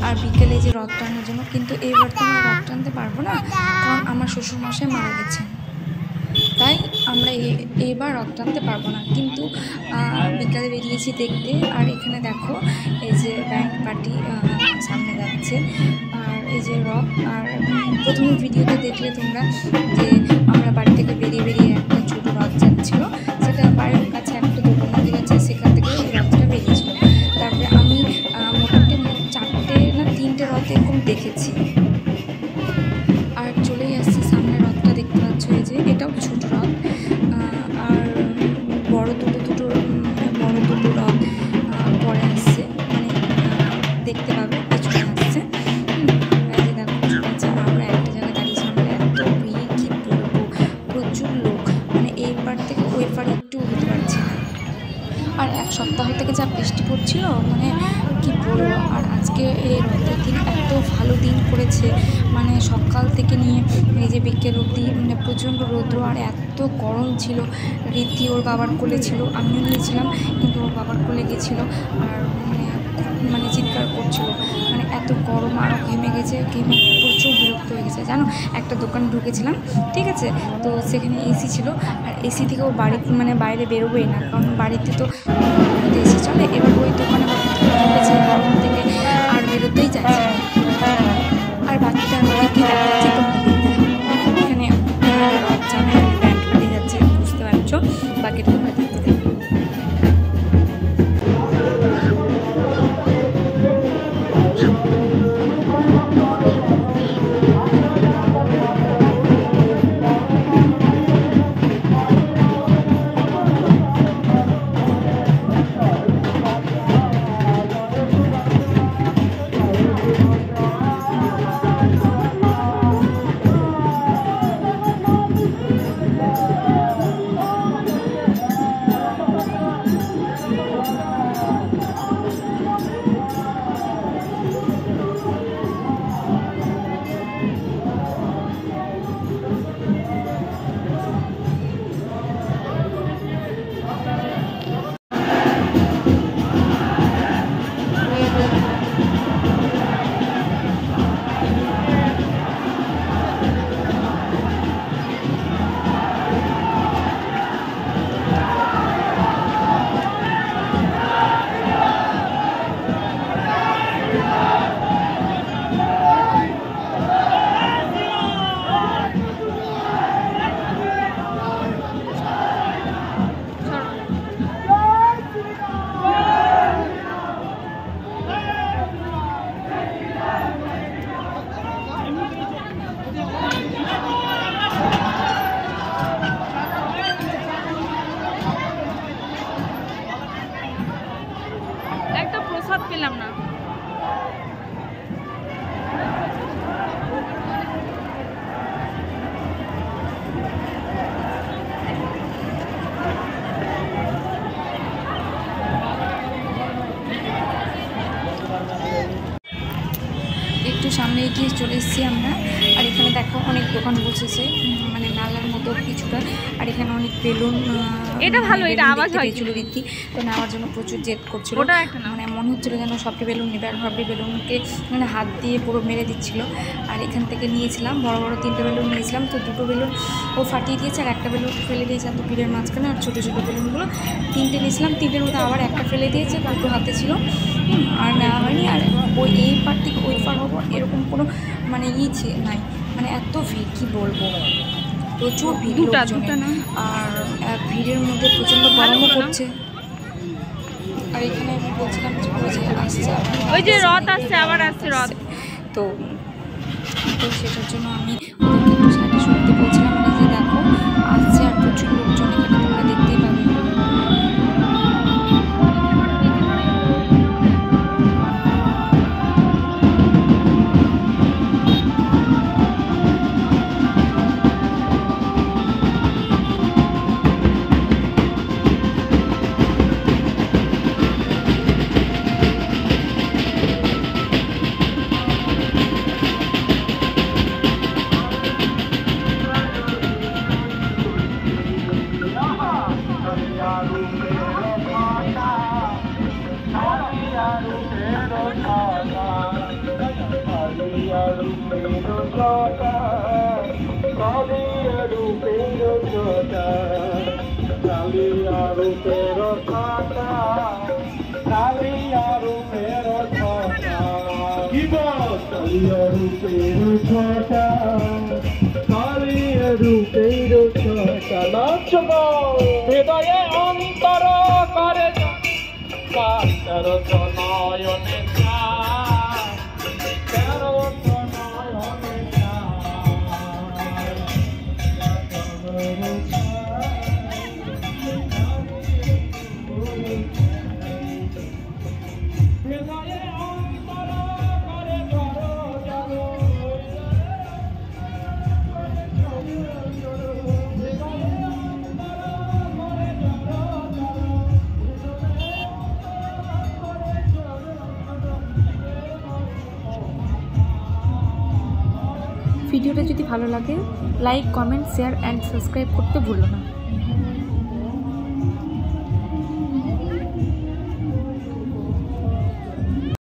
আর বিকেলে যে রথ টানার জন্য। কিন্তু এইবার তো আমরা রথ টানতে পারবো না, কারণ আমার শ্বশুরমশাই মারা গেছেন, তাই আমরা এইবার রথ টানতে পারবো না। কিন্তু বিকালে বেরিয়েছি দেখতে। আর এখানে দেখো এই যে ব্যান্ড পার্টি সামনে যাচ্ছে, আর এই যে রথ। আর প্রথমে ভিডিওতে দেখলে তোমরা যে আমরা বাড়ি থেকে বেরিয়ে একটা ছোটো রথ যাচ্ছিল, সেটা বাড়ির কাছে একটা দোকান মন্দির আছে, সেখান থেকে এই রথটা বেরিয়েছিল। তারপরে আমি মোটামুটি 4টে না 3টে রথ এরকম দেখেছি। আর চলেই আসছে সামনে রথটা, দেখতে পাচ্ছ এই যে এটাও ছোটো রথ। আর বড় দুটো রথ পরে আসছে, মানে দেখতে পাবে পেছনে আসছে। দেখো আমরা একটা জায়গায় দাঁড়িয়েছিলাম, এত ভিড় কী বলবো, প্রচুর লোক, মানে এই পার থেকে ওই পার একটু হতে পারছি না। আর এক সপ্তাহ থেকে যা বৃষ্টি পড়ছিল, মানে কি বলবো। আর আজকে এই রথের দিন এত ভালো দিন করেছে, মানে সকাল থেকে নিয়ে এই যে বিকেল অবধি মানে প্রচণ্ড রৌদ্র, আর এত গরম ছিল। রীতি ওর বাবার কোলে ছিল, আমিও নিয়েছিলাম, কিন্তু ওর বাবার কোলে গেছিলো। আর মানে চিৎকার করছিল, মানে এত গরম, আরও ঘেমে প্রচুর বিরক্ত হয়ে গেছে জানো। একটা দোকানে ঢুকেছিলাম, ঠিক আছে, তো সেখানে এসি ছিল, আর এসি থেকেও মানে বাইরে বেরোবোই না, কারণ বাড়িতে তো এসি চলে। এবার ওই দোকানে ঢুকেছে গরম থেকে, আর বেরোতেই চাইছে। আর বাকিটা আমি কি দেখাচ্ছি এখানে ব্যান্ড পার্টি যাচ্ছে, বুঝতে পারছো। বাকিটা তোমরা দেখতে থাকো। পেলাম না। একটু সামনে এগিয়ে চলে এসেছি আমরা। আর এখানে দেখো অনেক দোকান বসেছে, মানে মেলার মতো কিছুটা। আর এখানে অনেক বেলুন, এটা ভালো, এটা আওয়াজ হয়েছিল রীতি, তো নেওয়ার জন্য প্রচুর জেদ করছিল। মানে মনে হচ্ছিলো যেন সবটি বেলুন নেবে, আর সবটি বেলুনকে মানে হাত দিয়ে পুরো মেরে দিচ্ছিল। আর এখান থেকে নিয়েছিলাম বড় বড় 3টে বেলুন নিয়েছিলাম, তো 2টো বেলুন ও ফাটিয়ে দিয়েছে, আর একটা বেলুন ফেলে দিয়েছে এত ভিড়ের মাঝখানে। আর ছোটো ছোটো বেলুনগুলো 3টে নিয়েছিলাম, 3টের মধ্যে আবার একটা ফেলে দিয়েছে, 2টো হাতে ছিল, আর নেওয়া হয়নি। আর ওই এই পার থেকে ওই পার হবো এরকম কোনো মানে নাই, মানে এত ভিড় কী বলবো, প্রচুর ভিড়। আর ভিড়ের মধ্যে প্রচণ্ড গরমও করছে। আর এখানে আমি বলছিলাম যে আসছে, ওই যে রথ আসছে, আবার আসছে রথ, তো সেটার জন্য আমি ওদেরকে একটু সাইডে শুনতে বলছিলাম যে দেখো আসছে, আর প্রচুর লোকজন এখানে তোমরা দেখতেই পাবে। কালিয়া রূপের ছটা, কালিয়া রূপের ছটা, নাচ গো হৃদয়ে অন্তর করে তেরো নয়নে তেরো নয়নে হৃদয়ে অন্তর করে ভিডিওটা যদি ভালো লাগে like comment share and subscribe করতে ভুলো না।